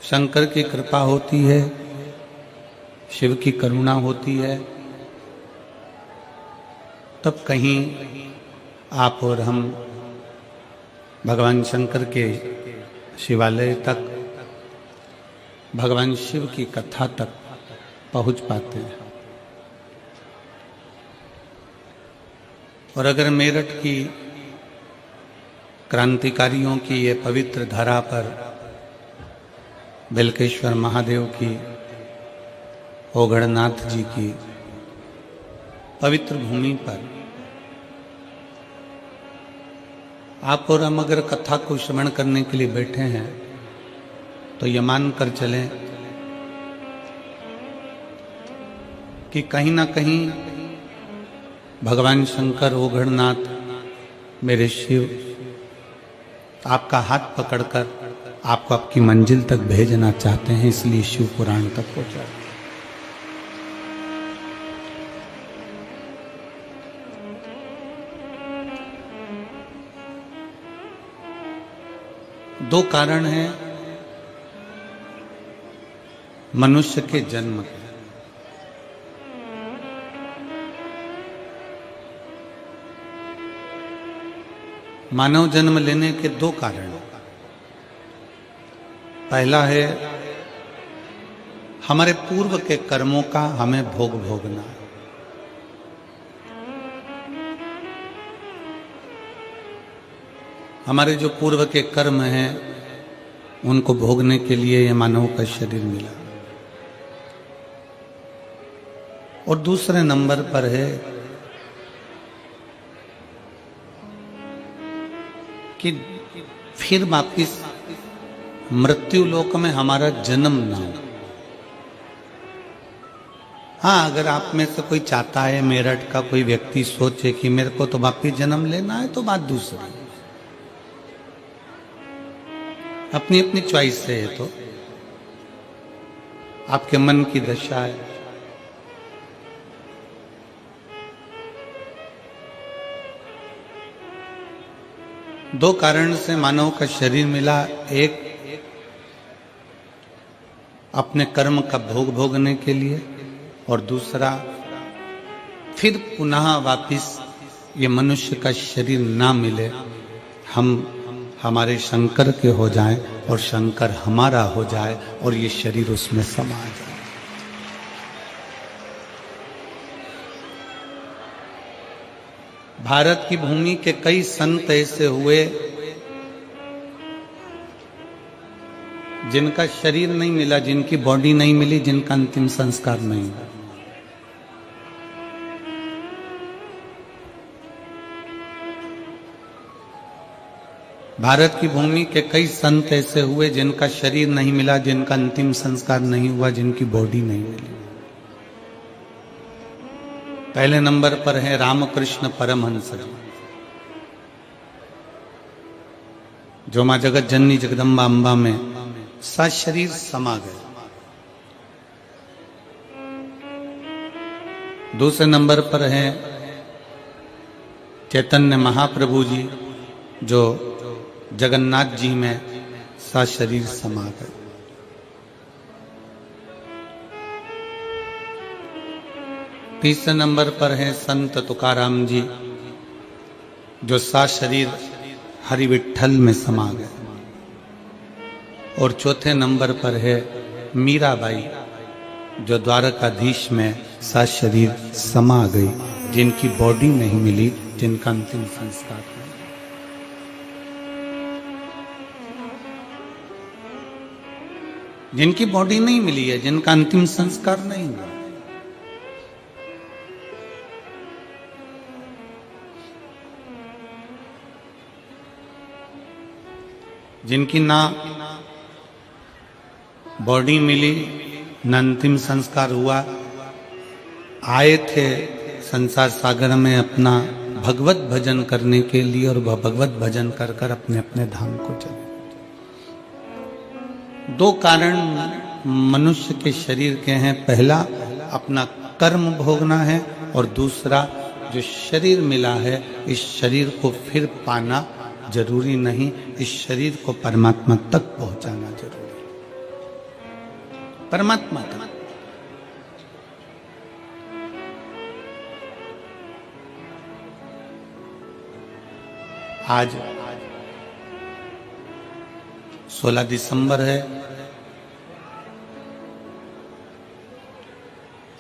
शंकर की कृपा होती है, शिव की करुणा होती है, तब कहीं आप और हम भगवान शंकर के शिवालय तक, भगवान शिव की कथा तक पहुंच पाते हैं। और अगर मेरठ की क्रांतिकारियों की ये पवित्र धरा पर, बिलकेश्वर महादेव की, ओगढ़नाथ जी की पवित्र भूमि पर आप और हम अगर कथा को श्रवण करने के लिए बैठे हैं, तो ये मान कर चलें कि कहीं ना कहीं भगवान शंकर, ओगढ़नाथ, मेरे शिव आपका हाथ पकड़कर आपको आपकी मंजिल तक भेजना चाहते हैं, इसलिए शिव पुराण तक पहुंचा। दो कारण हैं मनुष्य के जन्म के। मानव जन्म लेने के दो कारण। पहला है हमारे पूर्व के कर्मों का हमें भोग भोगना। हमारे जो पूर्व के कर्म हैं उनको भोगने के लिए ये मानव का शरीर मिला। और दूसरे नंबर पर है कि फिर वापिस मृत्यु लोक में हमारा जन्म ना हो। हाँ, अगर आप में से कोई चाहता है, मेरठ का कोई व्यक्ति सोचे कि मेरे को तो वापिस जन्म लेना है, तो बात दूसरी, अपनी अपनी चॉइस से है, तो आपके मन की दशा है। दो कारण से मानव का शरीर मिला। एक अपने कर्म का भोग भोगने के लिए, और दूसरा फिर पुनः वापिस ये मनुष्य का शरीर ना मिले, हम हमारे शंकर के हो जाएं और शंकर हमारा हो जाए और ये शरीर उसमें समा जाए। भारत की भूमि के कई संत ऐसे हुए जिनका शरीर नहीं मिला, जिनकी बॉडी नहीं मिली, जिनका अंतिम संस्कार नहीं हुआ। भारत की भूमि के कई संत ऐसे हुए जिनका शरीर नहीं मिला, जिनका अंतिम संस्कार नहीं हुआ, जिनकी बॉडी नहीं मिली। पहले नंबर पर है रामकृष्ण परमहंस जी, जो मां जगत जननी जगदम्बा अम्बा में सशरीर समा गए। दूसरे नंबर पर है चैतन्य महाप्रभु जी, जो जगन्नाथ जी में सशरीर समा गए। तीसरे नंबर पर है संत तुकाराम जी, जो सशरीर हरि विठ्ठल में समा गए। और चौथे नंबर पर है मीराबाई, जो द्वारकाधीश में सशरीर समा गई, जिनकी बॉडी नहीं मिली, जिनका अंतिम संस्कार नहीं। जिनकी बॉडी नहीं मिली है, जिनका अंतिम संस्कार नहीं हुआ। जिनकी ना बॉडी मिली, न अंतिम संस्कार हुआ, आए थे संसार सागर में अपना भगवत भजन करने के लिए, और वह भगवत भजन कर कर अपने अपने धाम को चले। दो कारण मनुष्य के शरीर के हैं। पहला अपना कर्म भोगना है, और दूसरा जो शरीर मिला है, इस शरीर को फिर पाना जरूरी नहीं, इस शरीर को परमात्मा तक पहुंचाना जरूरी। परमात्मा का। आज 16 दिसंबर है,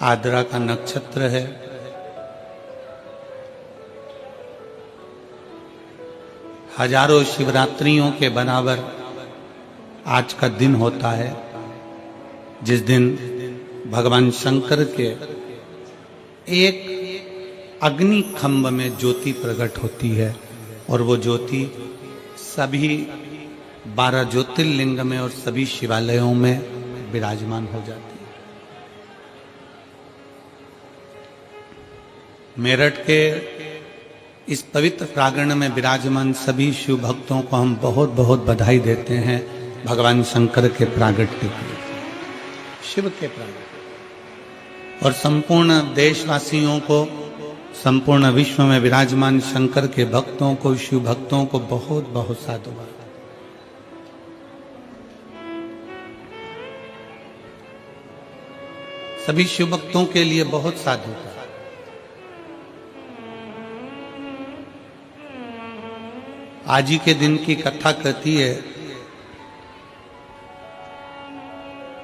आद्रा का नक्षत्र है। हजारों शिवरात्रियों के बराबर आज का दिन होता है, जिस दिन भगवान शंकर के एक अग्नि खंभ में ज्योति प्रकट होती है और वो ज्योति सभी 12 ज्योतिर्लिंग में और सभी शिवालयों में विराजमान हो जाती है। मेरठ के इस पवित्र प्रांगण में विराजमान सभी शिव भक्तों को हम बहुत बहुत बधाई देते हैं भगवान शंकर के प्रागट्य के लिए, शिव के प्रागट्य, और संपूर्ण देशवासियों को, संपूर्ण विश्व में विराजमान शंकर के भक्तों को, शिव भक्तों को बहुत बहुत साधुवाद। सभी शिव भक्तों के लिए बहुत साधुता। आज ही के दिन की कथा कहती है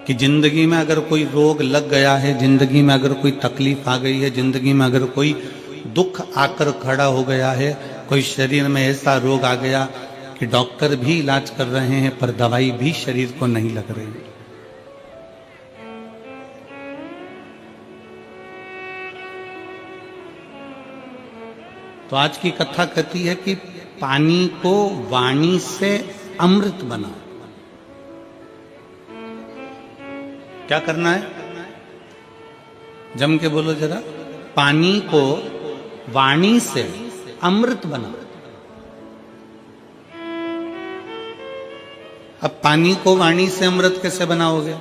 कि जिंदगी में अगर कोई रोग लग गया है, जिंदगी में अगर कोई तकलीफ आ गई है, जिंदगी में अगर कोई दुख आकर खड़ा हो गया है, कोई शरीर में ऐसा रोग आ गया कि डॉक्टर भी इलाज कर रहे हैं पर दवाई भी शरीर को नहीं लग रही, तो आज की कथा कहती है कि पानी को वाणी से अमृत बनाओ। क्या करना है? जम के बोलो जरा। पानी को वाणी से अमृत बनाओ। अब पानी को वाणी से अमृत कैसे बनाओगे?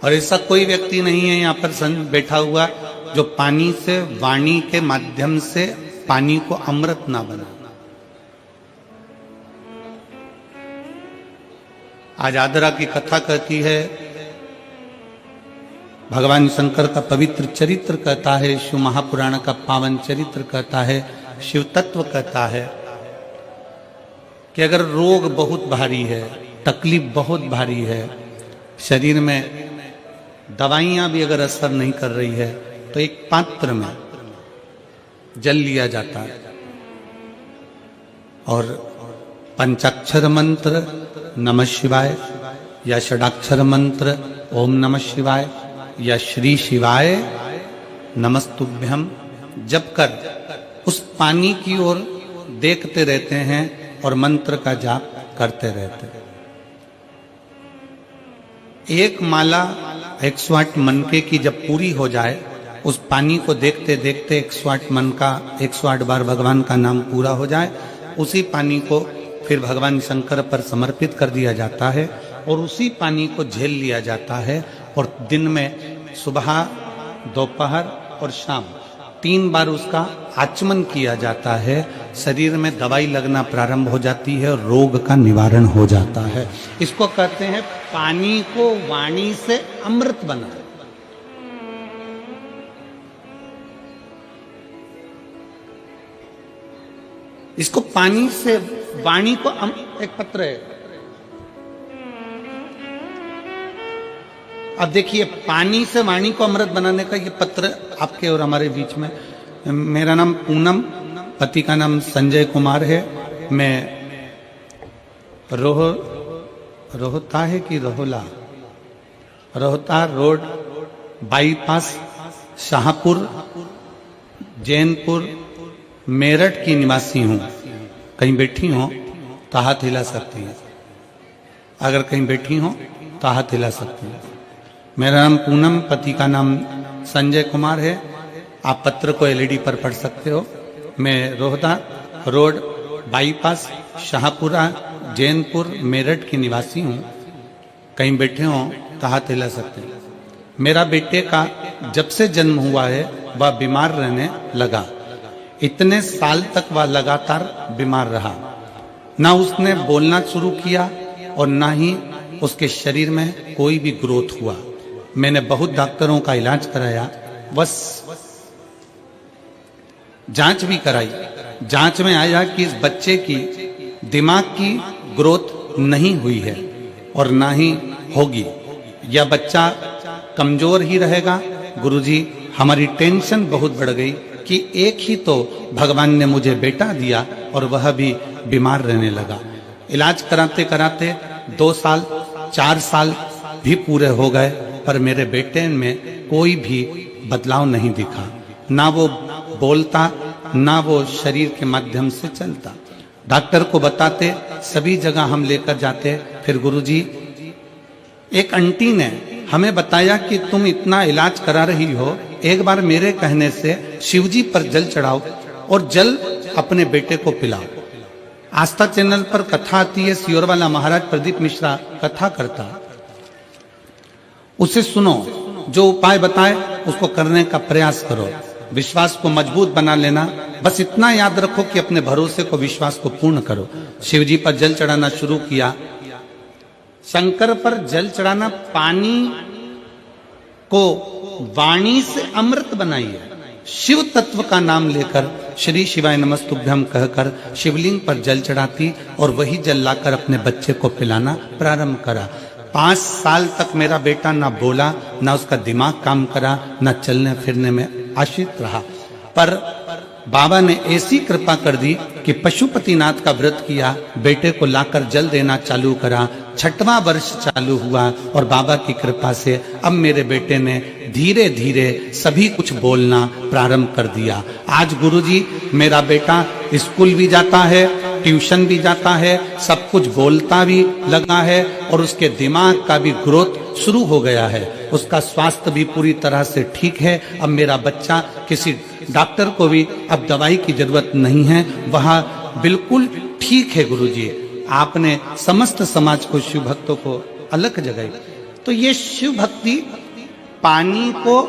और ऐसा कोई व्यक्ति नहीं है यहां पर बैठा हुआ जो पानी से, वाणी के माध्यम से पानी को अमृत ना बना। आज आद्रा की कथा कहती है, भगवान शंकर का पवित्र चरित्र कहता है, शिव महापुराण का पावन चरित्र कहता है, शिव तत्व कहता है कि अगर रोग बहुत भारी है, तकलीफ बहुत भारी है, शरीर में दवाइयां भी अगर असर नहीं कर रही है, तो एक पात्र में जल लिया जाता है और पंचाक्षर मंत्र नमः शिवाय या षडाक्षर मंत्र ओम नमः शिवाय या श्री शिवाय नमस्तुभ्यम जप कर उस पानी की ओर देखते रहते हैं और मंत्र का जाप करते रहते हैं। एक माला 108 मनके की जब पूरी हो जाए, उस पानी को देखते देखते 108 मन का 108 बार भगवान का नाम पूरा हो जाए, उसी पानी को फिर भगवान शंकर पर समर्पित कर दिया जाता है और उसी पानी को झेल लिया जाता है और दिन में सुबह, दोपहर और शाम 3 बार उसका आचमन किया जाता है। शरीर में दवाई लगना प्रारंभ हो जाती है और रोग का निवारण हो जाता है। इसको कहते हैं पानी को वाणी से अमृत बना। इसको पानी से वाणी को एक पत्र है। अब देखिए, पानी से वाणी को अमृत बनाने का ये पत्र आपके और हमारे बीच में। मेरा नाम पूनम, पति का नाम संजय कुमार है। मैं रोहता है कि रोहता रोड बाईपास शाहपुर जैनपुर मेरठ की निवासी हूँ। कहीं बैठी हो तो हाथ हिला सकती है, अगर कहीं बैठी हो तो हाथ हिला सकती है। मेरा नाम पूनम, पति का नाम संजय कुमार है। आप पत्र को एलईडी पर पढ़ सकते हो। मैं रोहता रोड बाईपास शाहपुरा जैनपुर मेरठ की निवासी हूँ। कहीं बैठे हो तो हाथ हिला सकते हैं। मेरा बेटे का जब से जन्म हुआ है वह बीमार रहने लगा। इतने साल तक वह लगातार बीमार रहा, ना उसने बोलना शुरू किया और ना ही उसके शरीर में कोई भी ग्रोथ हुआ। मैंने बहुत डॉक्टरों का इलाज कराया, बस जांच भी कराई। जांच में आया कि इस बच्चे की दिमाग की ग्रोथ नहीं हुई है और ना ही होगी, यह बच्चा कमजोर ही रहेगा। गुरुजी, हमारी टेंशन बहुत बढ़ गई कि एक ही तो भगवान ने मुझे बेटा दिया और वह भी बीमार रहने लगा। इलाज कराते कराते 2 साल 4 साल भी पूरे हो गए, पर मेरे बेटे में कोई भी बदलाव नहीं दिखा। ना वो बोलता, ना वो शरीर के माध्यम से चलता। डॉक्टर को बताते, सभी जगह हम लेकर जाते। फिर गुरुजी, एक आंटी ने हमें बताया कि तुम इतना इलाज करा रही हो, एक बार मेरे कहने से शिवजी पर जल चढ़ाओ और जल अपने बेटे को पिलाओ। आस्था चैनल पर कथा आती है, सियोर वाला महाराज प्रदीप मिश्रा कथा करता, उसे सुनो, जो उपाय बताए उसको करने का प्रयास करो, विश्वास को मजबूत बना लेना। बस इतना याद रखो कि अपने भरोसे को, विश्वास को पूर्ण करो। शिवजी पर जल चढ़ाना शुरू किया। शंकर पर जल चढ़ाना, पानी को वाणी से अमृत बनाइए। शिव तत्व का नाम लेकर श्री शिवाय नमस्तुभ्यम कहकर शिवलिंग पर जल चढ़ाती और वही जल लाकर अपने बच्चे को पिलाना प्रारंभ करा। 5 साल तक मेरा बेटा ना बोला, ना उसका दिमाग काम करा, ना चलने फिरने में आश्रित रहा। पर बाबा ने ऐसी कृपा कर दी कि पशुपतिनाथ का व्रत किया, बेटे को लाकर जल देना चालू करा। 6वां वर्ष चालू हुआ और बाबा की कृपा से अब मेरे बेटे ने धीरे धीरे सभी कुछ बोलना प्रारंभ कर दिया। आज गुरुजी, मेरा बेटा स्कूल भी जाता है, ट्यूशन भी जाता है, सब कुछ बोलता भी लगा है और उसके दिमाग का भी ग्रोथ शुरू हो गया है। उसका स्वास्थ्य भी पूरी तरह से ठीक है। अब मेरा बच्चा, किसी डॉक्टर को भी अब दवाई की जरूरत नहीं है, वह बिल्कुल ठीक है। गुरुजी, आपने समस्त समाज को, शिव भक्तों को अलग जगाई। तो ये शिव भक्ति, पानी को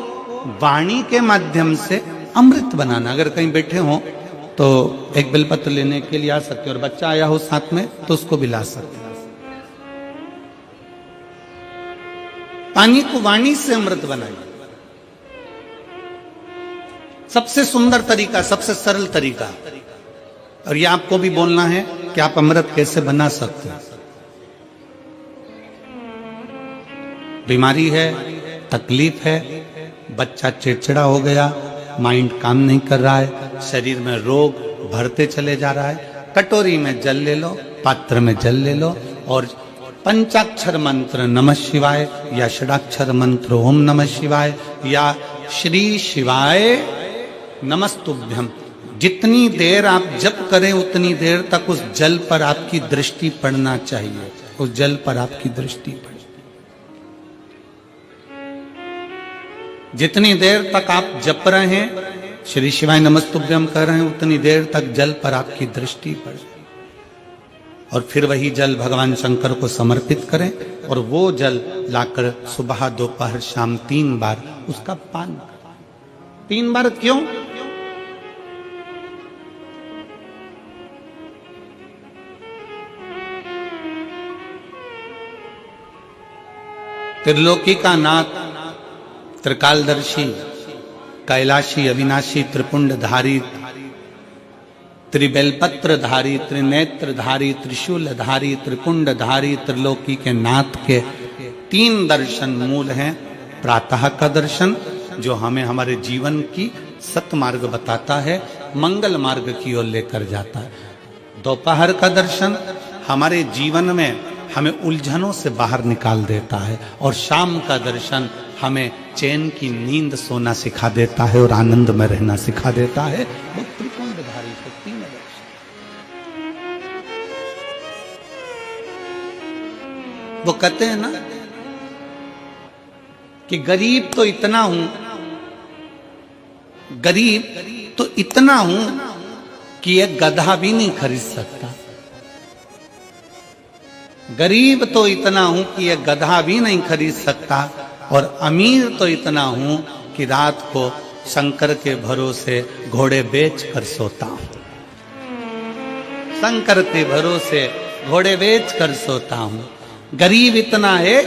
वाणी के माध्यम से अमृत बनाना। अगर कहीं बैठे हो तो एक बेलपत्र लेने के लिए आ सकते हो, और बच्चा आया हो साथ में तो उसको भी ला सकते हो। पानी को वाणी से अमृत बनाइए। सबसे सुंदर तरीका, सबसे सरल तरीका। और ये आपको भी बोलना है कि आप अमृत कैसे बना सकते हैं। बीमारी है, तकलीफ है, बच्चा चिड़चिड़ा हो गया, माइंड काम नहीं कर रहा है, शरीर में रोग भरते चले जा रहा है, कटोरी में जल ले लो, पात्र में जल ले लो और पंचाक्षर मंत्र नमः शिवाय या षडाक्षर मंत्र ओम नमः शिवाय या श्री शिवाय नमस्तुभ्यम, जितनी देर आप जप करें उतनी देर तक उस जल पर आपकी दृष्टि पड़ना चाहिए। उस जल पर आपकी दृष्टि पड़े। जितनी देर तक आप जप रहे हैं, श्री शिवाय नमस्तुभ्यम कर रहे हैं, उतनी देर तक जल पर आपकी दृष्टि पड़े। और फिर वही जल भगवान शंकर को समर्पित करें और वो जल लाकर सुबह, दोपहर, शाम 3 बार उसका पान करें। 3 बार क्यों? त्रिलोकी का नाथ, त्रिकालदर्शी, कैलाशी, अविनाशी, त्रिपुंडधारी, त्रिबेलपत्रधारी, त्रिनेत्रधारी, त्रिशूलधारी, त्रिपुंडधारी, त्रिलोकी के नाथ के 3 दर्शन मूल हैं। प्रातः का दर्शन जो हमें हमारे जीवन की सतमार्ग बताता है, मंगल मार्ग की ओर लेकर जाता है। दोपहर का दर्शन हमारे जीवन में हमें उलझनों से बाहर निकाल देता है। और शाम का दर्शन हमें चैन की नींद सोना सिखा देता है और आनंद में रहना सिखा देता है। वो त्रिपुंडधारी शक्ति में दर्शन। वो कहते हैं ना कि गरीब तो इतना हूं, गरीब तो इतना हूं कि एक गधा भी नहीं खरीद सकता। गरीब तो इतना हूं कि एक गधा भी नहीं खरीद सकता, और अमीर तो इतना हूं कि रात को शंकर के भरोसे घोड़े बेच कर सोता हूं। शंकर के भरोसे घोड़े बेच कर सोता हूँ। गरीब इतना है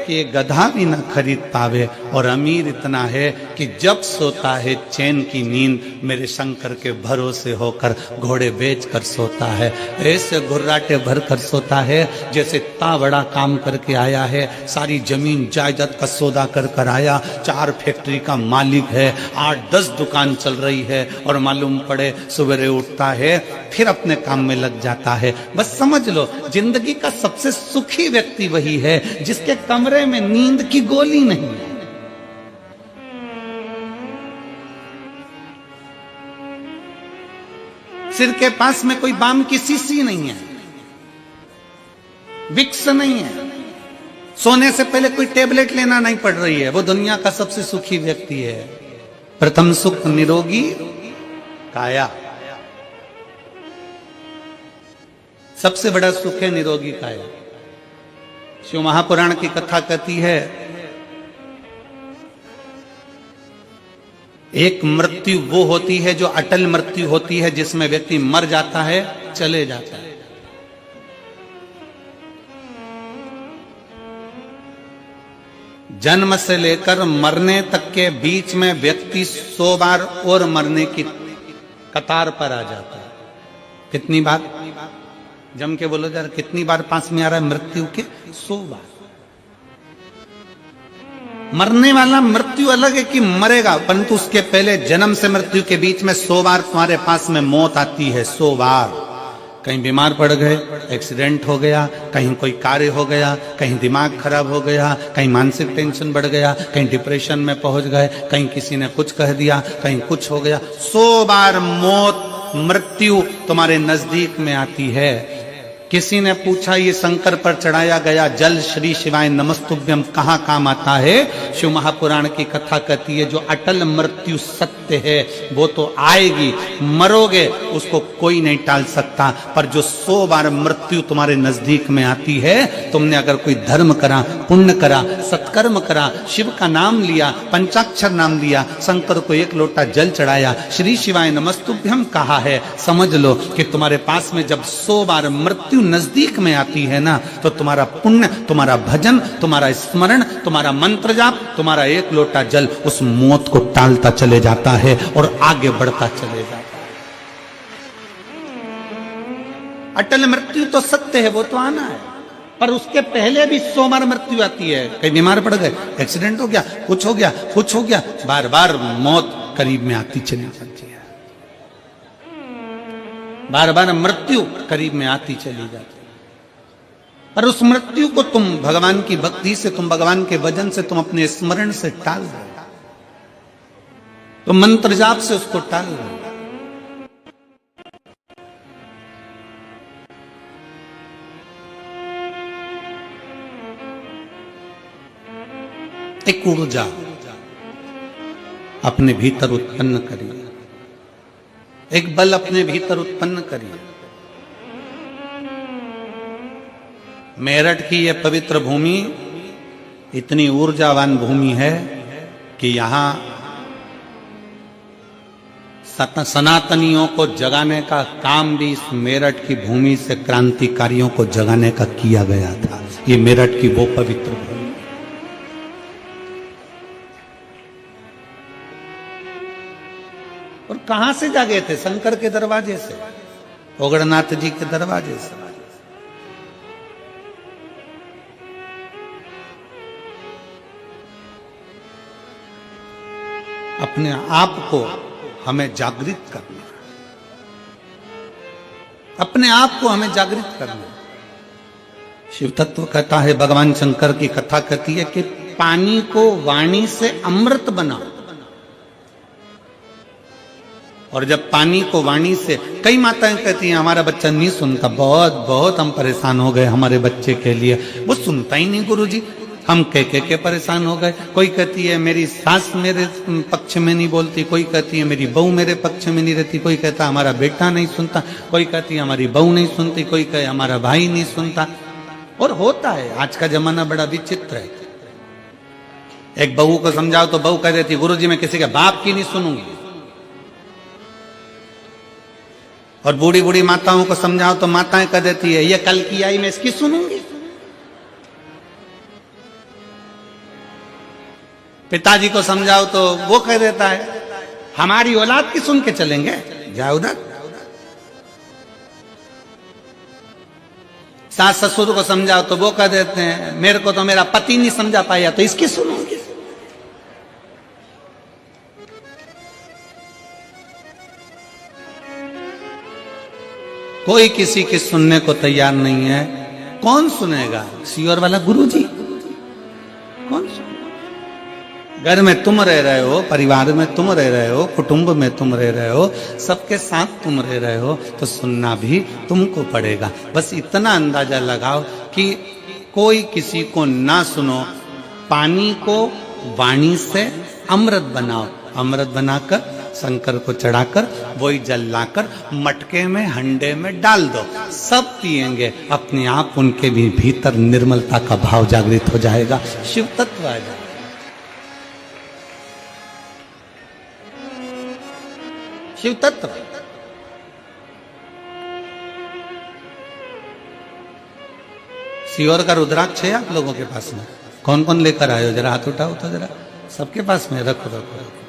कि ये गधा भी न खरीद पावे, और अमीर इतना है कि जब सोता है चैन की नींद मेरे शंकर के भरोसे होकर घोड़े बेच कर सोता है। ऐसे घुर्राटे भर कर सोता है जैसे इतना बड़ा काम करके आया है, सारी जमीन जायदाद का सौदा कर कर आया, 4 फैक्ट्री का मालिक है, 8-10 दुकान चल रही है, और मालूम पड़े सवेरे उठता है फिर अपने काम में लग जाता है। बस समझ लो जिंदगी का सबसे सुखी व्यक्ति वही है जिसके कमरे में नींद की गोली नहीं है। सिर के पास में कोई बाम की शीशी नहीं है, विक्स नहीं है, सोने से पहले कोई टेबलेट लेना नहीं पड़ रही है, वो दुनिया का सबसे सुखी व्यक्ति है। प्रथम सुख निरोगी काया, सबसे बड़ा सुख है निरोगी काया। शिव महापुराण की कथा कहती है एक मृत्यु वो होती है जो अटल मृत्यु होती है, जिसमें व्यक्ति मर जाता है, चले जाता है। जन्म से लेकर मरने तक के बीच में व्यक्ति 100 बार और मरने की कतार पर आ जाता है। कितनी बार? जम के बोलो जरा, कितनी बार पास में आ रहा है मृत्यु के? 100 बार। मरने वाला मृत्यु अलग है कि मरेगा, परंतु उसके पहले जन्म से मृत्यु के बीच में 100 बार तुम्हारे पास में मौत आती है। 100 बार। कहीं बीमार पड़ गए, एक्सीडेंट हो गया, कहीं कोई कार्य हो गया, कहीं दिमाग खराब हो गया, कहीं मानसिक टेंशन बढ़ गया, कहीं डिप्रेशन में पहुंच गए, कहीं किसी ने कुछ कह दिया, कहीं कुछ हो गया। 100 बार मौत मृत्यु तुम्हारे नजदीक में आती है। किसी ने पूछा ये शंकर पर चढ़ाया गया जल श्री शिवाय नमस्तुभ्यम कहाँ काम आता है? शिव महापुराण की कथा कहती है जो अटल मृत्यु सत्य है वो तो आएगी, मरोगे उसको कोई नहीं टाल सकता, पर जो 100 बार मृत्यु तुम्हारे नजदीक में आती है, तुमने अगर कोई धर्म करा, पुण्य करा, सत्कर्म करा, शिव का नाम लिया, पंचाक्षर नाम लिया, शंकर को 1 लोटा जल चढ़ाया, श्री शिवाय नमस्तुभ्यम कहा है, समझ लो कि तुम्हारे पास में जब 100 बार मृत्यु नजदीक में आती है ना, तो तुम्हारा पुण्य, तुम्हारा भजन, तुम्हारा स्मरण, तुम्हारा मंत्र जाप, तुम्हारा 1 लोटा जल उस मौत को टालता चले जाता है और आगे बढ़ता चले जाता है। अटल मृत्यु तो सत्य है, वो तो आना है, पर उसके पहले भी 100 बार मृत्यु आती है। कहीं बीमार पड़ गए, एक्सीडेंट हो गया, कुछ हो गया, कुछ हो गया, बार बार मौत करीब में आती चली जाती है, बार बार मृत्यु करीब में आती चली जाती है। पर उस मृत्यु को तुम भगवान की भक्ति से, तुम भगवान के भजन से, तुम अपने स्मरण से टाल दो, तुम मंत्र जाप से उसको टाल दो। एक ऊर्जा अपने भीतर उत्पन्न करिए, एक बल अपने भीतर उत्पन्न करिए। मेरठ की यह पवित्र भूमि इतनी ऊर्जावान भूमि है कि यहां सनातनियों को जगाने का काम भी इस मेरठ की भूमि से क्रांतिकारियों को जगाने का किया गया था। ये मेरठ की वो पवित्र भूमि। और कहां से जागे थे? शंकर के दरवाजे से, ओगड़नाथ जी के दरवाजे से। अपने आप को हमें जागृत करना, अपने आप को हमें जागृत करना। शिव तत्व कहता है, भगवान शंकर की कथा कहती है कि पानी को वाणी से अमृत बनाओ। और जब पानी को वाणी से, कई माताएं कहती हैं हमारा बच्चा नहीं सुनता, बहुत बहुत हम परेशान हो गए हमारे बच्चे के लिए, वो सुनता ही नहीं गुरुजी, हम कह के परेशान हो गए। कोई कहती है मेरी सास मेरे पक्ष में नहीं बोलती, कोई कहती है मेरी बहू मेरे पक्ष में नहीं रहती, कोई कहता हमारा बेटा नहीं सुनता, कोई कहती है हमारी बहू नहीं सुनती, कोई कहे हमारा भाई नहीं सुनता। और होता है, आज का जमाना बड़ा विचित्र है। एक बहू को समझाओ तो बहू कह देती गुरुजी मैं किसी के बाप की नहीं सुनूंगी। और बूढ़ी बूढ़ी माताओं को समझाओ तो माताएं कह देती है ये कल की आई मैं इसकी सुनूंगी। पिताजी को समझाओ तो वो कह देता है हमारी औलाद की सुन के चलेंगे, जाओ उधर। सास ससुर को समझाओ तो वो कह देते हैं मेरे को तो मेरा पति नहीं समझा पाया तो इसकी सुनूंगी। कोई किसी की सुनने को तैयार नहीं है। कौन सुनेगा? सियोर वाला गुरुजी कौन सुनेगा? घर में तुम रह रहे हो, परिवार में तुम रह रहे हो, कुटुंब में तुम रह रहे हो, सबके साथ तुम रह रहे हो, तो सुनना भी तुमको पड़ेगा। बस इतना अंदाजा लगाओ कि कोई किसी को ना सुनो। पानी को वाणी से अमृत बनाओ, अमृत बनाकर शंकर को चढ़ाकर वही जल लाकर मटके में हंडे में डाल दो, सब पिएंगे। अपने आप उनके भी भीतर निर्मलता का भाव जागृत हो जाएगा, शिव तत्व आ जाएगा। शिव तत्व। सियोर का रुद्राक्ष है आप लोगों के पास में? कौन कौन लेकर आए हो? जरा हाथ उठाओ तो जरा। सबके पास में रखो रखो रखो।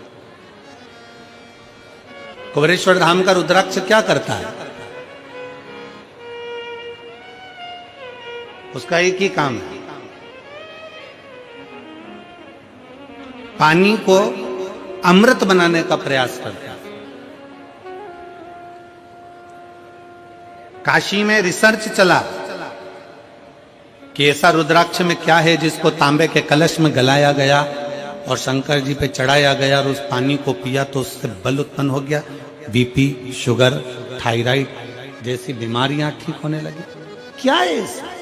कुबेरेश्वर धाम का रुद्राक्ष क्या करता है? उसका एक ही काम है, पानी को अमृत बनाने का प्रयास करता है। काशी में रिसर्च चला कि ऐसा रुद्राक्ष में क्या है जिसको तांबे के कलश में गलाया गया और शंकर जी पे चढ़ाया गया और उस पानी को पिया तो उससे बल उत्पन्न हो गया, बीपी, शुगर, थायराइड जैसी बीमारियां ठीक होने लगी। क्या है इसमें?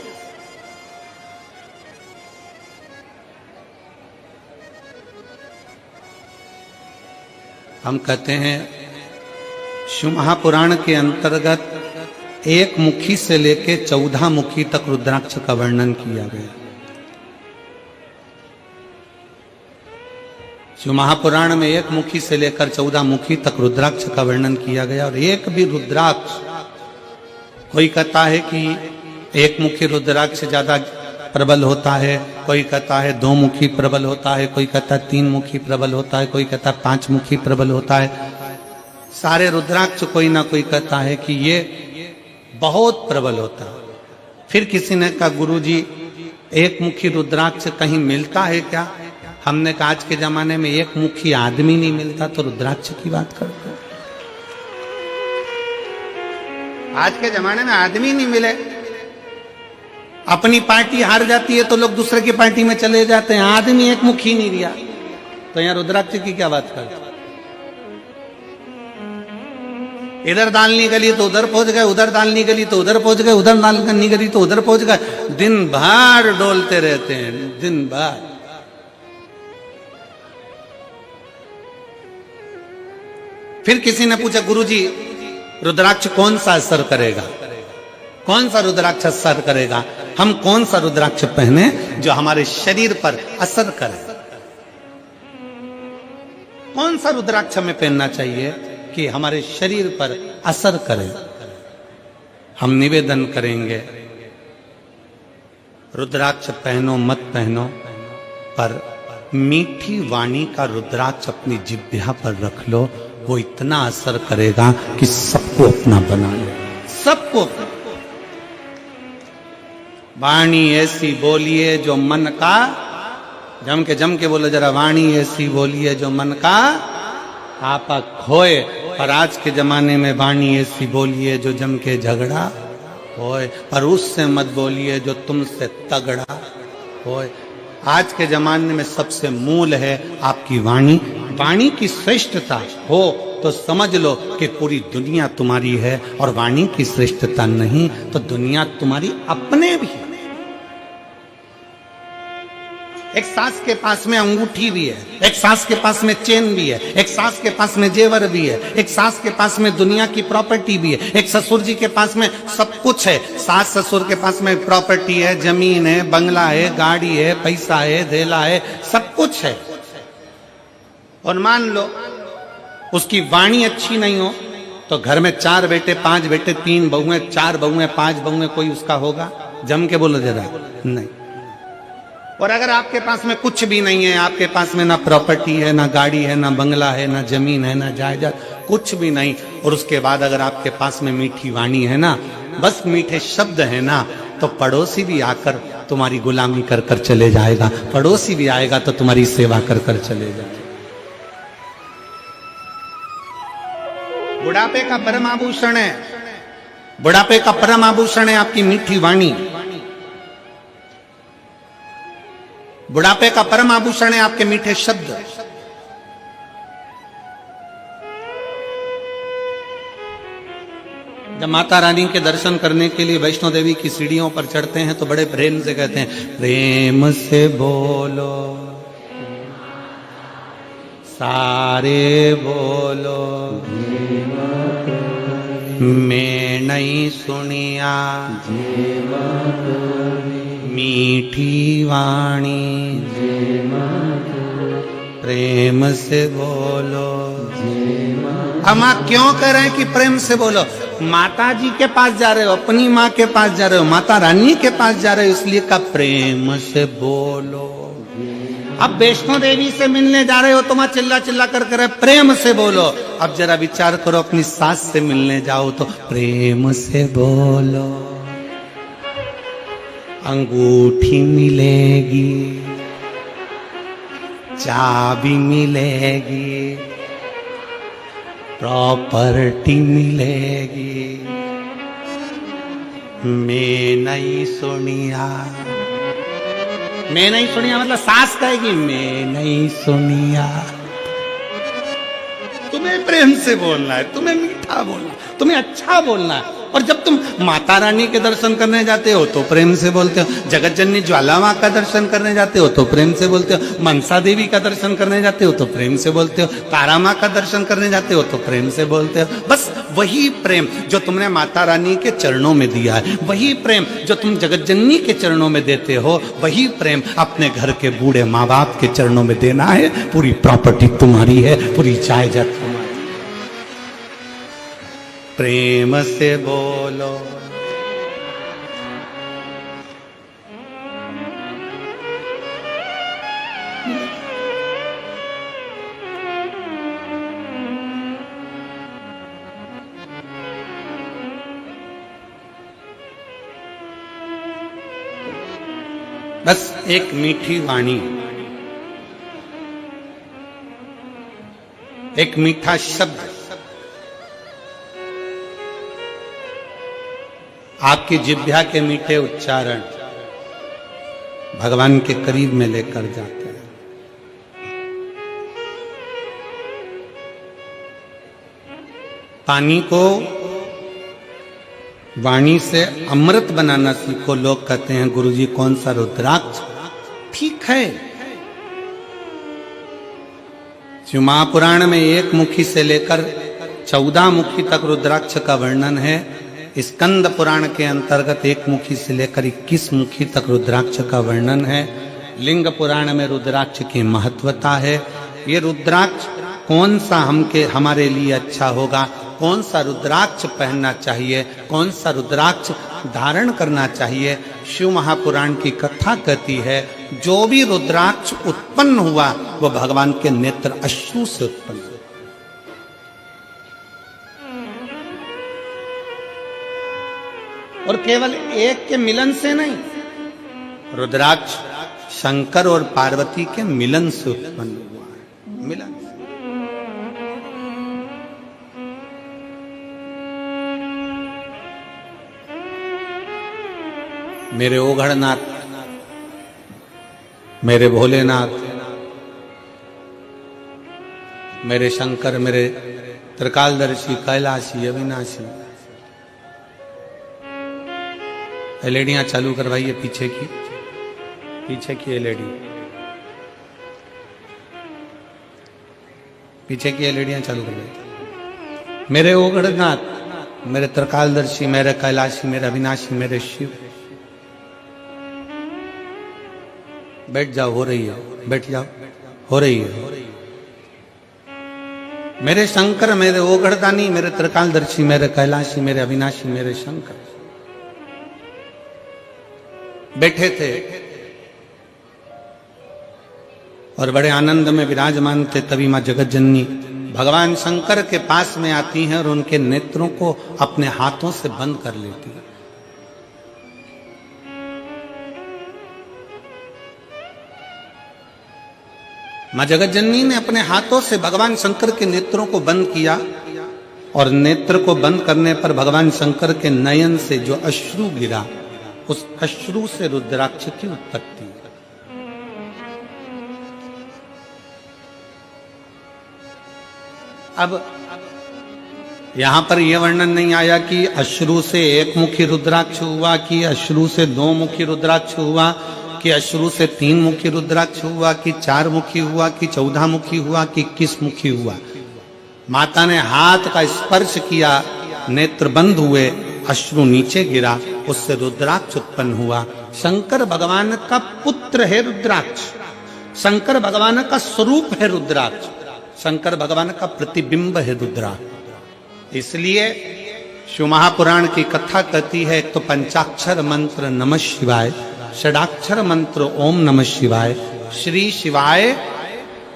हम कहते हैं शिव महापुराण के अंतर्गत एक मुखी से लेके 14 मुखी तक रुद्राक्ष का वर्णन किया गया। शिव महापुराण में एक मुखी से लेकर 14 मुखी तक रुद्राक्ष का वर्णन किया गया। और एक भी रुद्राक्ष, कोई कहता है कि एक मुखी रुद्राक्ष ज्यादा प्रबल होता है, कोई कहता है 2 मुखी प्रबल होता है, कोई कहता है 3 मुखी प्रबल होता है, कोई कहता है 5 मुखी प्रबल होता है। सारे रुद्राक्ष कोई ना कोई कहता है कि ये बहुत प्रबल होता है। फिर किसी ने कहा गुरुजी एक मुखी रुद्राक्ष कहीं मिलता है क्या? हमने कहा आज के जमाने में एक मुखी आदमी नहीं मिलता तो रुद्राक्ष की बात करते हैं। आज के जमाने में आदमी नहीं मिले, अपनी पार्टी हार जाती है तो लोग दूसरे की पार्टी में चले जाते हैं। आदमी एक मुखी नहीं दिया तो यहां रुद्राक्ष की क्या बात करते? इधर दालनी गली तो उधर पहुंच गए, उधर दालनी गली तो उधर पहुंच गए, उधर दालनी गली तो उधर पहुंच गए। दिन भर डोलते रहते हैं, दिन भर। फिर किसी ने पूछा गुरुजी रुद्राक्ष कौन सा असर करेगा? कौन सा रुद्राक्ष असर करेगा? हम कौन सा रुद्राक्ष पहने जो हमारे शरीर पर असर करे? कौन सा रुद्राक्ष हमें पहनना चाहिए कि हमारे शरीर पर असर करे? हम निवेदन करेंगे रुद्राक्ष पहनो मत पहनो, पर मीठी वाणी का रुद्राक्ष अपनी जिह्वा पर रख लो, वो इतना असर करेगा कि सबको अपना बना लो, सबको। वाणी ऐसी बोलिए जो मन का, जम के बोलो जरा, वाणी ऐसी बोलिए जो मन का आपा खोए। पर आज के जमाने में वाणी ऐसी बोलिए जो जम के झगड़ा होए, पर उससे मत बोलिए जो तुमसे तगड़ा होए। आज के जमाने में सबसे मूल है आपकी वाणी। वाणी की श्रेष्ठता हो तो समझ लो कि पूरी दुनिया तुम्हारी है, और वाणी की श्रेष्ठता नहीं तो दुनिया तुम्हारी अपने भी। एक सास के पास में अंगूठी भी है, एक सास के पास में चेन भी है, एक सास के पास में जेवर भी है, एक सास के पास में दुनिया की प्रॉपर्टी भी है, एक ससुर जी के पास में सब कुछ है। सास ससुर के पास में प्रॉपर्टी है, जमीन है, बंगला है, गाड़ी है, पैसा है, धेला है, सब कुछ है। और मान लो उसकी वाणी अच्छी नहीं हो तो घर में 4 बेटे 5 बेटे 3 बहुएं 4 बहुएं 5 बहुएं कोई उसका होगा? जम के बोलो जरा, नहीं। और अगर आपके पास में कुछ भी नहीं है, आपके पास में ना प्रॉपर्टी है, ना गाड़ी है, ना बंगला है, ना जमीन है, ना जायदाद, कुछ भी नहीं, और उसके बाद अगर आपके पास में मीठी वाणी है ना, बस मीठे शब्द है ना, तो पड़ोसी भी आकर तुम्हारी गुलामी कर कर चले जाएगा, पड़ोसी भी आएगा तो तुम्हारी सेवा कर कर चले जाएगा। बुढ़ापे का परम आभूषण है, बुढ़ापे का परम आभूषण है आपकी मीठी वाणी। बुढ़ापे का परम आभूषण है आपके मीठे शब्द। जब माता रानी के दर्शन करने के लिए वैष्णो देवी की सीढ़ियों पर चढ़ते हैं तो बड़े प्रेम से कहते हैं, प्रेम से बोलो सारे बोलो, मैं नहीं सुनिया मीठी वाणी, प्रेम से बोलो। हम क्यों कह रहे हैं कि प्रेम से बोलो? माता जी के पास जा रहे हो, अपनी माँ के पास जा रहे हो, माता रानी के पास जा रहे हो, इसलिए का प्रेम से बोलो। अब वैष्णो देवी से मिलने जा रहे हो तो वहां चिल्ला चिल्ला कर करे प्रेम से बोलो। अब जरा विचार करो, अपनी सास से मिलने जाओ तो प्रेम से बोलो। अंगूठी मिलेगी, चाबी मिलेगी, प्रॉपर्टी मिलेगी, मैं नहीं सुनिया। मैं नहीं सुनिया मतलब सास कहेगी मैं नहीं सुनिया। तुम्हें प्रेम से बोलना है, तुम्हें मीठा बोलना है, तुम्हें अच्छा बोलना है। और जब तुम माता रानी के दर्शन करने जाते हो तो प्रेम से बोलते हो, जगत जननी ज्वाला माँ का दर्शन करने जाते हो तो प्रेम से बोलते हो, मनसा देवी का दर्शन करने जाते हो तो प्रेम से बोलते हो, तारा माँ का दर्शन करने जाते हो तो प्रेम से बोलते हो। बस वही प्रेम जो तुमने माता रानी के चरणों में दिया है, वही प्रेम जो तुम जगत जननी के चरणों में देते हो, वही प्रेम अपने घर के बूढ़े माँ बाप के चरणों में देना है। पूरी प्रॉपर्टी तुम्हारी है, पूरी जायदाद तुम्हारी। प्रेम से बोलो। बस एक मीठी वाणी, एक मीठा शब्द आपकी जिह्वा के मीठे उच्चारण भगवान के करीब में लेकर जाते हैं। पानी को वाणी से अमृत बनाना सीखो। लोग कहते हैं गुरुजी कौन सा रुद्राक्ष? ठीक है, शिव महापुराण में 1 मुखी से लेकर 14 मुखी तक रुद्राक्ष का वर्णन है। स्कंद पुराण के अंतर्गत 1 मुखी से लेकर 21 मुखी तक रुद्राक्ष का वर्णन है। लिंग पुराण में रुद्राक्ष की महत्वता है। ये रुद्राक्ष कौन सा हमारे लिए अच्छा होगा, कौन सा रुद्राक्ष पहनना चाहिए, कौन सा रुद्राक्ष धारण करना चाहिए, शिव महापुराण की कथा कहती है जो भी रुद्राक्ष उत्पन्न हुआ वो भगवान के नेत्र अश्रु से उत्पन्न हुआ। और केवल एक के मिलन से नहीं, रुद्राक्ष शंकर और पार्वती के मिलन से उत्पन्न हुआ है। मिलन से। मेरे ओघड़नाथ, मेरे भोलेनाथ, मेरे शंकर, मेरे त्रिकालदर्शी, कैलाशी, अविनाशी। एलईडियां चालू करवाइए पीछे की एलईडी, पीछे की एलईडियां चालू करवाइए। मेरे ओघड़नाथ, मेरे त्रिकालदर्शी, मेरे कैलाशी, मेरे अविनाशी, मेरे शिव। बैठ जाओ, हो रही है, बैठ जाओ, हो रही है। मेरे शंकर, मेरे ओगढ़दानी, मेरे त्रिकालदर्शी, मेरे कैलाशी, मेरे अविनाशी, मेरे शंकर बैठे थे और बड़े आनंद में विराजमान थे। तभी मां जगत जननी भगवान शंकर के पास में आती हैं और उनके नेत्रों को अपने हाथों से बंद कर लेती हैं। मां जगत जननी ने अपने हाथों से भगवान शंकर के नेत्रों को बंद किया और नेत्र को बंद करने पर भगवान शंकर के नयन से जो अश्रु गिरा, उस अश्रु से रुद्राक्ष की उत्पत्ति। अब यहां पर यह वर्णन नहीं आया कि अश्रु से एक मुखी रुद्राक्ष हुआ, कि अश्रु से दो मुखी रुद्राक्ष हुआ, कि अश्रु से तीन मुखी रुद्राक्ष हुआ, कि चार मुखी हुआ, कि 14 मुखी हुआ, कि 21 मुखी हुआ। माता ने हाथ का स्पर्श किया, नेत्र बंद हुए, अश्रु नीचे गिरा, उससे रुद्राक्ष उत्पन्न हुआ। शंकर भगवान का पुत्र है रुद्राक्ष, शंकर भगवान का स्वरूप है रुद्राक्ष, शंकर भगवान का प्रतिबिंब है रुद्राक्ष। इसलिए शिव महापुराण की कथा कहती है, एक तो पंचाक्षर मंत्र नमः शिवाय, षडाक्षर मंत्र ओम नमः शिवाय, श्री शिवाय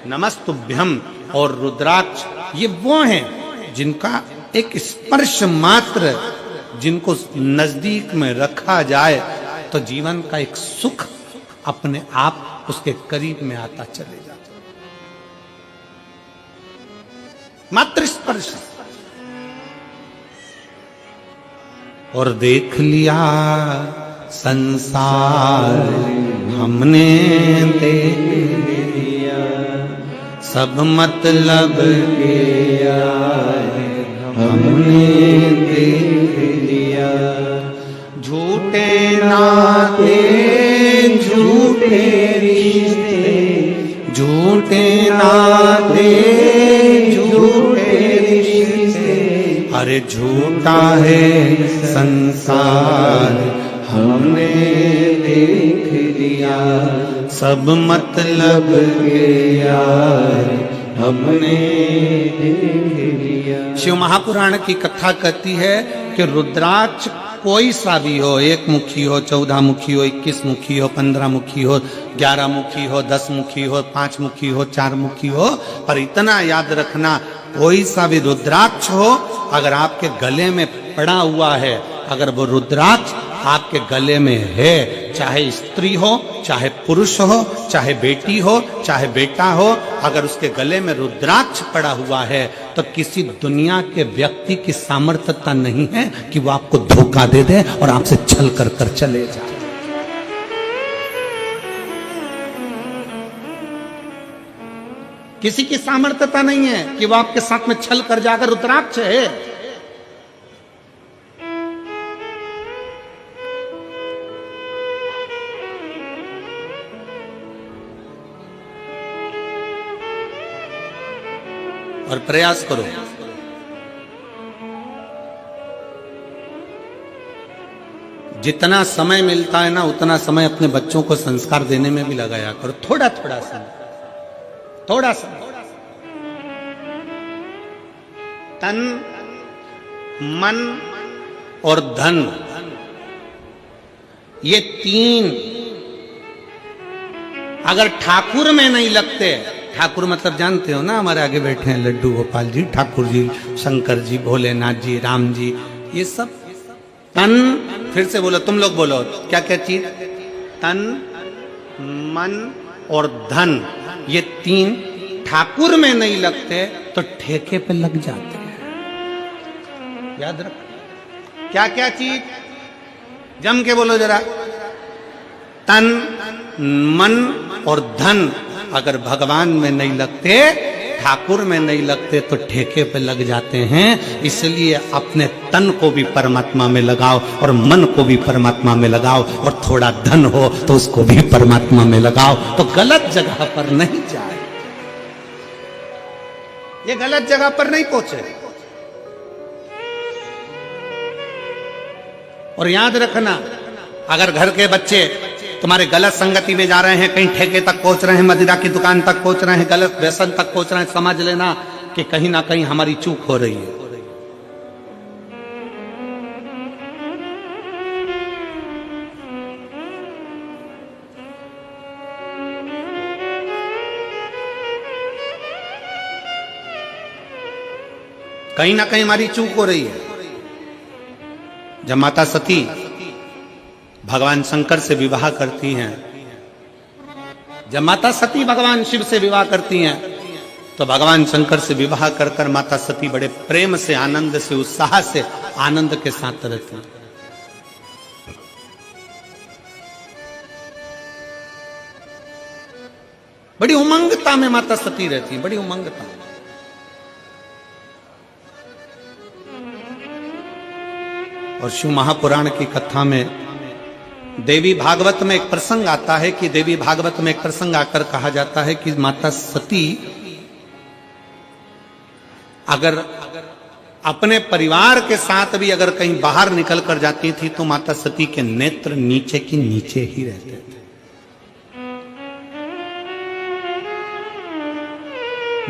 नमस्तुभ्यम और रुद्राक्ष, ये वो हैं जिनका एक स्पर्श मात्र, जिनको नजदीक में रखा जाए तो जीवन का एक सुख अपने आप उसके करीब में आता चले जाता। मात्र स्पर्श। और देख लिया संसार हमने देख लिया, सब मतलब के हमने देख लिया, झूठे नाते झूठे रिश्ते, झूठे नाते झूठे रिश्ते, अरे झूठा है संसार हमने देख लिया, सब मतलब के यार हमने देख लिया। शिव महापुराण की कथा कहती है कि रुद्राक्ष कोई सा भी हो, 1 मुखी हो, 14 मुखी हो, 21 मुखी हो, 15 मुखी हो, 11 मुखी हो, 10 मुखी हो, 5 मुखी हो, 4 मुखी हो, पर इतना याद रखना, कोई सा भी रुद्राक्ष हो, अगर आपके गले में पड़ा हुआ है, अगर वो रुद्राक्ष आपके गले में है, चाहे स्त्री हो, चाहे पुरुष हो, चाहे बेटी हो, चाहे बेटा हो, अगर उसके गले में रुद्राक्ष पड़ा हुआ है तो किसी दुनिया के व्यक्ति की सामर्थ्यता नहीं है कि वो आपको धोखा दे दे और आपसे छल कर कर चले जाए। किसी की सामर्थ्यता नहीं है कि वो आपके साथ में छल कर जाकर, रुद्राक्ष है। और प्रयास करो, जितना समय मिलता है ना, उतना समय अपने बच्चों को संस्कार देने में भी लगाया करो। थोड़ा थोड़ा समय, थोड़ा सा। तन, मन और धन, ये 3 अगर ठाकुर में नहीं लगते, ठाकुर मतलब जानते हो ना, हमारे आगे बैठे हैं लड्डू गोपाल जी, ठाकुर जी, शंकर जी, भोलेनाथ जी, राम जी, ये सब तन, फिर से बोलो, तुम लोग बोलो, क्या क्या चीज? तन, मन और धन, ये 3 ठाकुर में नहीं लगते तो ठेके पे लग जाते हैं। याद रखो, क्या क्या चीज? जम के बोलो जरा। तन, मन और धन अगर भगवान में नहीं लगते, ठाकुर में नहीं लगते तो ठेके पे लग जाते हैं। इसलिए अपने तन को भी परमात्मा में लगाओ और मन को भी परमात्मा में लगाओ, और थोड़ा धन हो तो उसको भी परमात्मा में लगाओ, तो गलत जगह पर नहीं जाए, ये गलत जगह पर नहीं पहुंचे। और याद रखना, अगर घर के बच्चे तुम्हारे गलत संगति में जा रहे हैं, कहीं ठेके तक पहुंच रहे हैं, मदिरा की दुकान तक पहुंच रहे हैं, गलत व्यसन तक पहुंच रहे हैं, समझ लेना कि कहीं ना कहीं हमारी चूक हो रही है। कहीं ना कहीं हमारी चूक हो रही है। जब माता सती भगवान शंकर से विवाह करती हैं, जब माता सती भगवान शिव से विवाह करती हैं, तो भगवान शंकर से विवाह कर कर माता सती बड़े प्रेम से, आनंद से, उत्साह से, आनंद के साथ रहती हैं। बड़ी उमंगता में माता सती रहती है, बड़ी उमंगता। और शिव महापुराण की कथा में देवी भागवत में एक प्रसंग आता है कि देवी भागवत में एक प्रसंग आकर कहा जाता है कि माता सती अगर अपने परिवार के साथ भी अगर कहीं बाहर निकल कर जाती थी तो माता सती के नेत्र नीचे की नीचे ही रहते थे।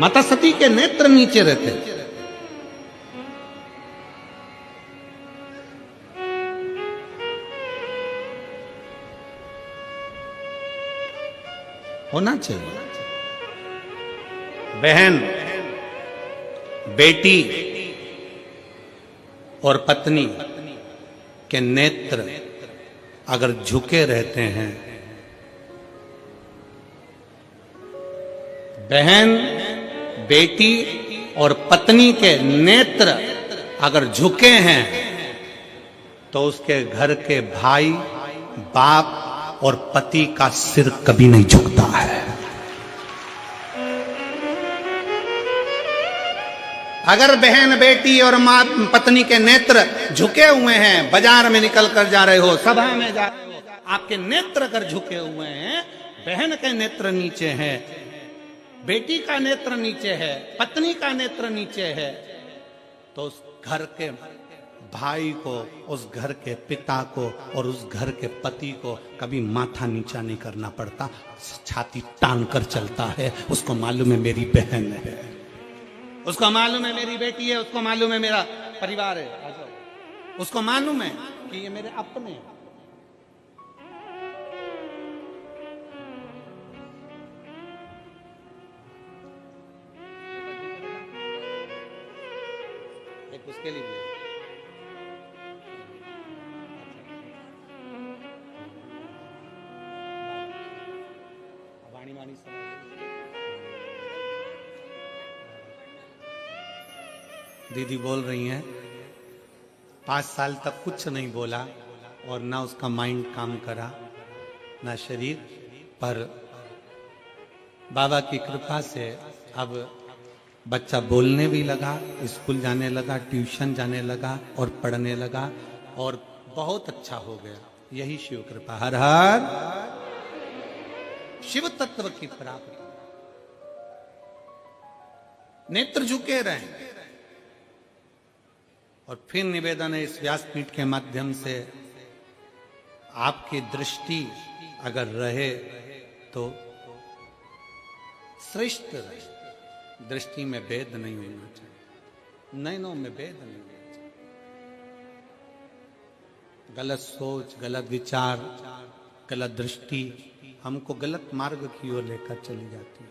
माता सती के नेत्र नीचे रहते थे। होना चाहिए। बहन, बेटी और पत्नी के नेत्र अगर झुके रहते हैं, बहन, बेटी और पत्नी के नेत्र अगर झुके हैं तो उसके घर के भाई, बाप और पति का सिर कभी नहीं झुकता है। अगर बहन, बेटी और मां, पत्नी के नेत्र झुके हुए हैं, बाजार में निकल कर जा रहे हो, सभा में जा रहे हो, आपके नेत्र अगर झुके हुए हैं, बहन के नेत्र नीचे है, बेटी का नेत्र नीचे है, पत्नी का नेत्र नीचे है, तो उस घर के भाई को, उस घर के पिता को और उस घर के पति को कभी माथा नीचा नहीं करना पड़ता, छाती तान कर चलता है। उसको मालूम है मेरी बहन है, उसको मालूम है मेरी बेटी है, उसको मालूम है मेरा परिवार है, उसको मालूम है कि ये मेरे अपने हैं। एक उसके लिए वाणी दीदी बोल रही हैं 5 साल तक कुछ नहीं बोला और ना उसका माइंड काम करा, ना शरीर, पर बाबा की कृपा से अब बच्चा बोलने भी लगा, स्कूल जाने लगा, ट्यूशन जाने लगा और पढ़ने लगा और बहुत अच्छा हो गया। यही शिव कृपा। हर हर शिव तत्व की प्राप्ति। नेत्र झुके रहे। और फिर निवेदन है इस व्यासपीठ के माध्यम से, आपकी दृष्टि अगर रहे तो श्रेष्ठ रहे। दृष्टि में भेद नहीं होना चाहिए, नयनों में भेद नहीं होना चाहिए। गलत सोच, गलत विचार, गलत दृष्टि हमको गलत मार्ग की ओर लेकर चली जाती है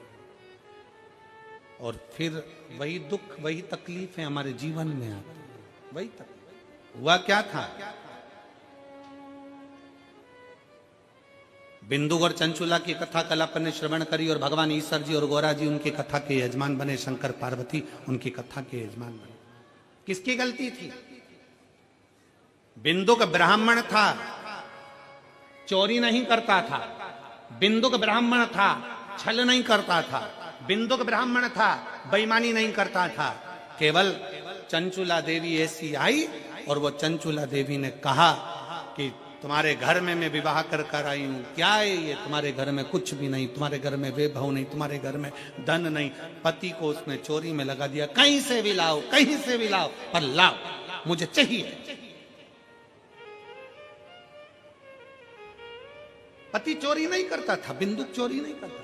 और फिर वही दुख, वही तकलीफें हमारे जीवन में आती है। वही तकलीफ। हुआ क्या था? बिंदु और चंचुला की कथा कल अपन ने श्रवण करी और भगवान ईश्वर जी और गौरा जी उनकी कथा के यजमान बने, शंकर पार्वती उनकी कथा के यजमान बने। किसकी गलती थी? बिंदु का ब्राह्मण था, चोरी नहीं करता था। बिंदु का ब्राह्मण था, छल नहीं करता था। बिंदु का ब्राह्मण था, बेईमानी नहीं करता था। केवल चंचुला देवी ऐसी आई और वो चंचुला देवी ने कहा कि तुम्हारे घर में मैं विवाह कर आई हूं, क्या है ये? तुम्हारे घर में कुछ भी नहीं, तुम्हारे घर में वैभव नहीं, तुम्हारे घर में धन नहीं। पति को उसने चोरी में लगा दिया। कहीं से भी लाओ, कहीं से भी लाओ, पर लाओ, मुझे चाहिए। पति चोरी नहीं करता था, बिंदु चोरी नहीं करता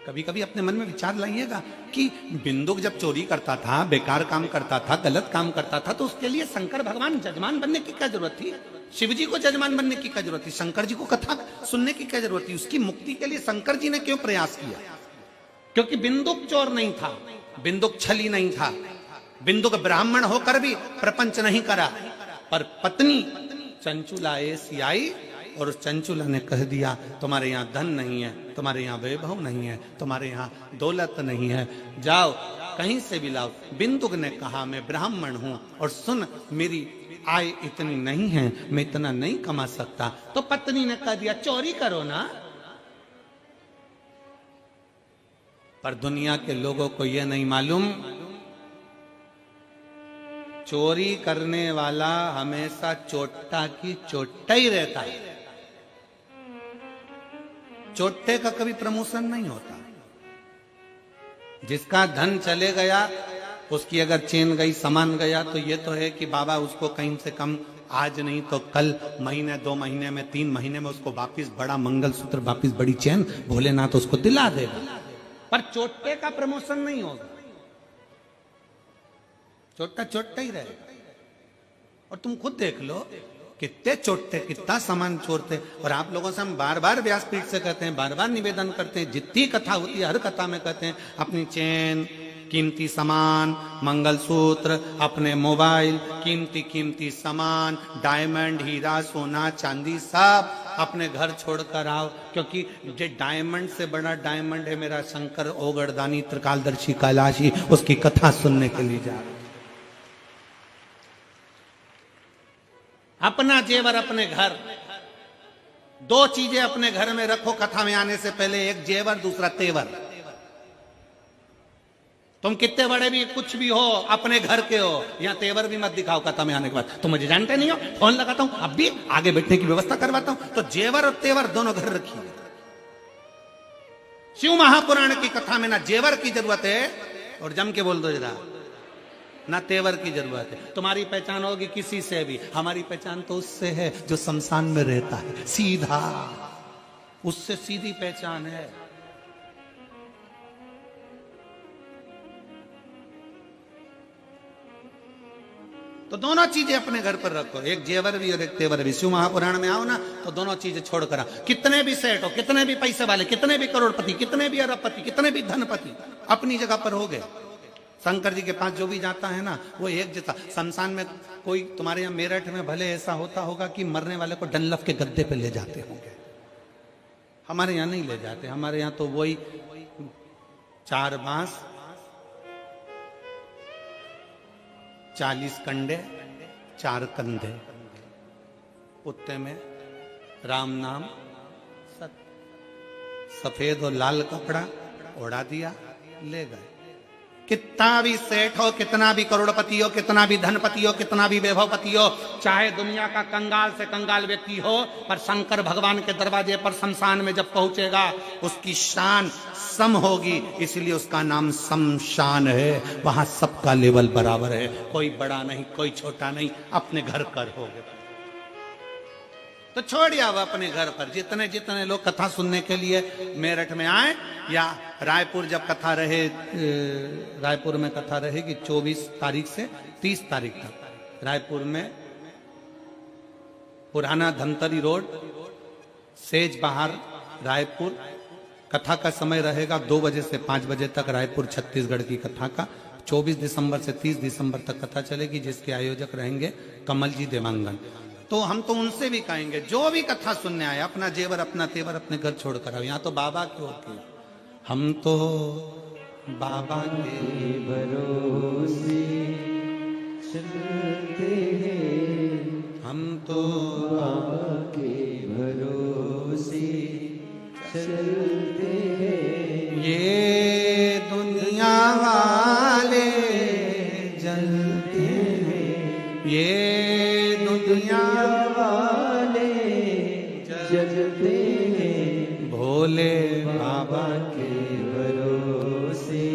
था। कभी कभी अपने मन में विचार लाइएगा कि बिंदुक जब चोरी करता था, बेकार काम करता था, गलत काम करता था, तो उसके लिए शंकर भगवान जजमान बनने की क्या जरूरत थी? शिव जी को जजमान बनने की क्या जरूरत थी? शंकर जी को कथा सुनने की क्या जरूरत थी? उसकी मुक्ति के लिए शंकर जी ने क्यों प्रयास किया? क्योंकि बिंदुक चोर नहीं था, बिंदुक छली नहीं था, बिंदुक ब्राह्मण होकर भी प्रपंच नहीं करा, पर पत्नी चंचुला ऐसी आई और उस चंचुला ने कह दिया तुम्हारे यहाँ धन नहीं है, तुम्हारे यहाँ वैभव नहीं है, तुम्हारे यहाँ दौलत नहीं है, जाओ कहीं से भी लाओ। बिंदुक ने कहा मैं ब्राह्मण हूं और सुन मेरी आय इतनी नहीं है, मैं इतना नहीं कमा सकता। तो पत्नी ने कह दिया चोरी करो ना। पर दुनिया के लोगों को यह नहीं मालूम, चोरी करने वाला हमेशा चोट्टा की चोट्टा ही रहता है। चोट्टे का कभी प्रमोशन नहीं होता। जिसका धन चले गया, उसकी अगर चेन गई, सामान गया, तो ये तो है कि बाबा उसको कहीं से कम आज नहीं तो कल, महीने 2 महीने में 3 महीने में उसको वापिस बड़ा मंगलसूत्र, वापिस बड़ी चेन भोलेनाथ उसको दिला देगा। पर चोट्टे का प्रमोशन नहीं होगा, चोट्टा चोट्टा ही रहेगा। और तुम खुद देख लो कितने चोट्टे कितना सामान चोरते। और आप लोगों से हम बार बार व्यासपीठ से कहते हैं, बार बार निवेदन करते हैं, जितनी कथा होती है हर कथा में कहते हैं अपनी चेन, कीमती सामान, मंगलसूत्र, अपने मोबाइल, कीमती कीमती सामान, डायमंड, हीरा, सोना, चांदी सब अपने घर छोड़कर आओ। क्योंकि जो डायमंड से बड़ा डायमंड है मेरा शंकर ओगड़दानी त्रिकालदर्शी कैलाशी, उसकी कथा सुनने के लिए जा रहे। अपना जेवर अपने घर, 2 चीजें अपने घर में रखो कथा में आने से पहले, एक जेवर दूसरा तेवर। तुम कितने बड़े भी कुछ भी हो, अपने घर के हो, यहाँ तेवर भी मत दिखाओ कथा में आने के बाद। तुम मुझे जानते नहीं हो, फोन लगाता हूं, अब भी आगे बैठने की व्यवस्था करवाता हूं। तो जेवर और तेवर दोनों घर रखिए। शिव महापुराण की कथा में ना जेवर की जरूरत है, और जम के बोल दो जरा, ना तेवर की जरूरत है। तुम्हारी पहचान होगी किसी से भी, हमारी पहचान तो उससे है जो शमशान में रहता है, सीधा, उससे सीधी पहचान है। तो दोनों चीजें अपने घर पर रखो, एक जेवर भी और एक तेवर भी। शिव महापुराण में आओ ना तो दोनों चीजें छोड़कर आओ। कितने भी सेठ हो, कितने भी पैसे वाले, कितने भी करोड़पति, कितने भी अरबपति, कितने भी धनपति, अपनी जगह पर हो गए। शंकर जी के पास जो भी जाता है ना वो एक जैसा। शमशान में कोई तुम्हारे यहाँ मेरठ में भले ऐसा होता होगा कि मरने वाले को डनलफ के गद्दे पे ले जाते होंगे, हमारे यहाँ नहीं ले जाते। हमारे यहाँ तो वही 4 बांस, 40 कंडे, 4 कंधे, उत्ते में राम नाम, सफेद और लाल कपड़ा ओढ़ा दिया, ले गए। कितना भी सेठ हो, कितना भी करोड़पति हो, कितना भी धनपति हो, कितना भी वैभवपति हो, चाहे दुनिया का कंगाल से कंगाल व्यक्ति हो, पर शंकर भगवान के दरवाजे पर शमशान में जब पहुंचेगा उसकी शान सम होगी, इसलिए उसका नाम शमशान है। वहां सबका लेवल बराबर है, कोई बड़ा नहीं, कोई छोटा नहीं, अपने घर कर हो गए। तो छोड़िए अब अपने घर पर। जितने जितने लोग कथा सुनने के लिए मेरठ में आए, या रायपुर जब कथा रहे, रायपुर में कथा रहेगी 24 तारीख से 30 तारीख तक। रायपुर में पुराना धमतरी रोड, सेज बाहर, रायपुर। कथा का समय रहेगा 2 बजे से 5 बजे तक, रायपुर छत्तीसगढ़ की कथा का। 24 दिसंबर से 30 दिसंबर तक कथा चलेगी, जिसके आयोजक रहेंगे कमल जी देवांगन। तो हम तो उनसे भी कहेंगे जो भी कथा सुनने आए अपना जेवर अपना तेवर अपने घर छोड़कर आओ। यहाँ तो बाबा की होती है, हम तो बाबा के भरोसे चलते हैं, हम तो बाबा के भरोसे चलते हैं। ये दुनिया वाले जलते हैं, ये दुनिया वाले जलते हैं, भोले बाबा के भरोसे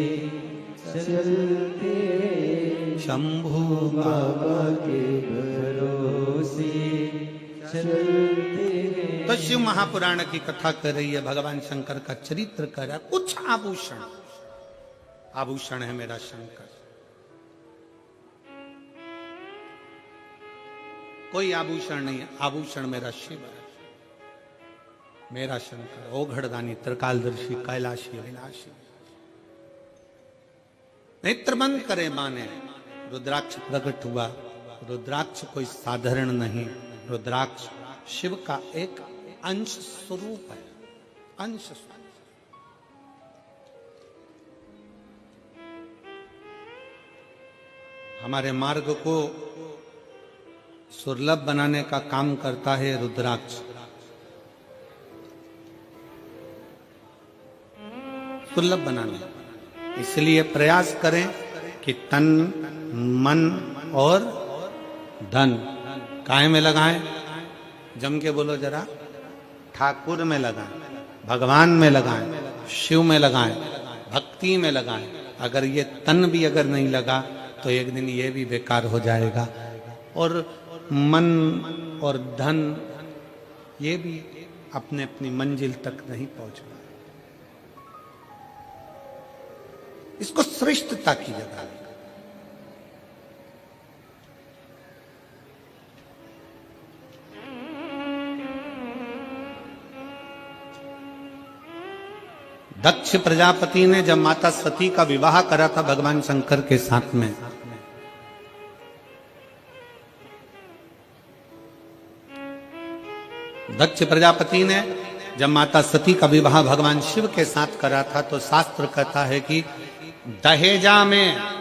चलते हैं, शंभू बाबा के भरोसे चलते हैं। तो तो शिव महापुराण की कथा कर रही है, भगवान शंकर का चरित्र कर रहा है। कुछ आभूषण, आभूषण है मेरा शंकर, कोई आभूषण नहीं है, आभूषण मेरा शिव है, मेरा शंकर ओघड़दानी त्रिकालदर्शी कैलाशी अविनाशी। नेत्र बंद करे माने रुद्राक्ष प्रकट हुआ। रुद्राक्ष कोई साधारण नहीं, रुद्राक्ष शिव का एक अंश स्वरूप है, अंश स्वरूप। हमारे मार्ग को सुलभ बनाने का काम करता है रुद्राक्ष। सुलभ बनाने, इसलिए प्रयास करें कि तन मन और धन काहे में लगाएं? जम के बोलो जरा, ठाकुर में लगाएं, भगवान में लगाएं, शिव में लगाएं, भक्ति में लगाएं। अगर ये तन भी अगर नहीं लगा तो एक दिन ये भी बेकार हो जाएगा, और मन और धन ये भी अपने अपनी मंजिल तक नहीं पहुंच पाए। इसको श्रेष्ठता की जगह, दक्ष प्रजापति ने जब माता सती का विवाह करा था भगवान शंकर के साथ में, दक्ष प्रजापति ने जब माता सती का विवाह भगवान शिव के साथ करा था, तो शास्त्र कहता है कि दहेजा में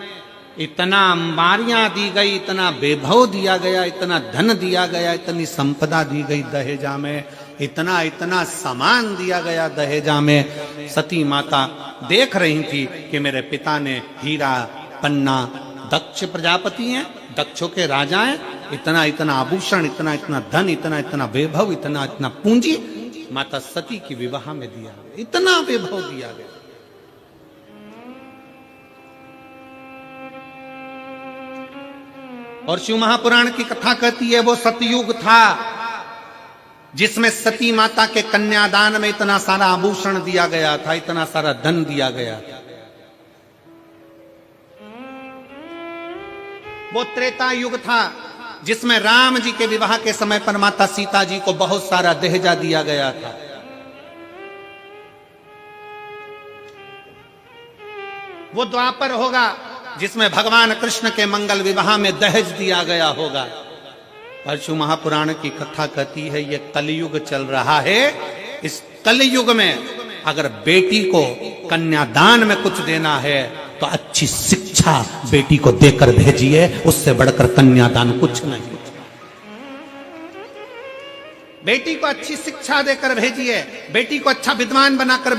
इतना अंबारियां दी गई, इतना वैभव दिया गया, इतना धन दिया गया, इतनी संपदा दी गई दहेजा में, इतना इतना सामान दिया गया दहेजा में। सती माता देख रही थी कि मेरे पिता ने हीरा पन्ना, दक्ष प्रजापति हैं, दक्षों के राजा हैं, इतना इतना आभूषण, इतना इतना धन, इतना इतना वैभव, इतना इतना पूंजी माता सती की विवाह में दिया, इतना वैभव दिया गया। और शिव महापुराण की कथा कहती है वो सतयुग था जिसमें सती माता के कन्यादान में इतना सारा आभूषण दिया गया था, इतना सारा धन दिया गया था। वो त्रेता युग था जिसमें राम जी के विवाह के समय पर माता सीता जी को बहुत सारा दहेजा दिया गया था। वो द्वापर होगा जिसमें भगवान कृष्ण के मंगल विवाह में दहेज दिया गया होगा। परशु महापुराण की कथा कहती है ये कलयुग चल रहा है, इस कलयुग में अगर बेटी को कन्यादान में कुछ देना है तो अच्छी शिक्षा बेटी को देकर भेजिए, उससे बढ़कर कन्यादान कुछ नहीं। बेटी को अच्छी शिक्षा देकर भेजिए, बेटी को अच्छा विद्वान बनाकर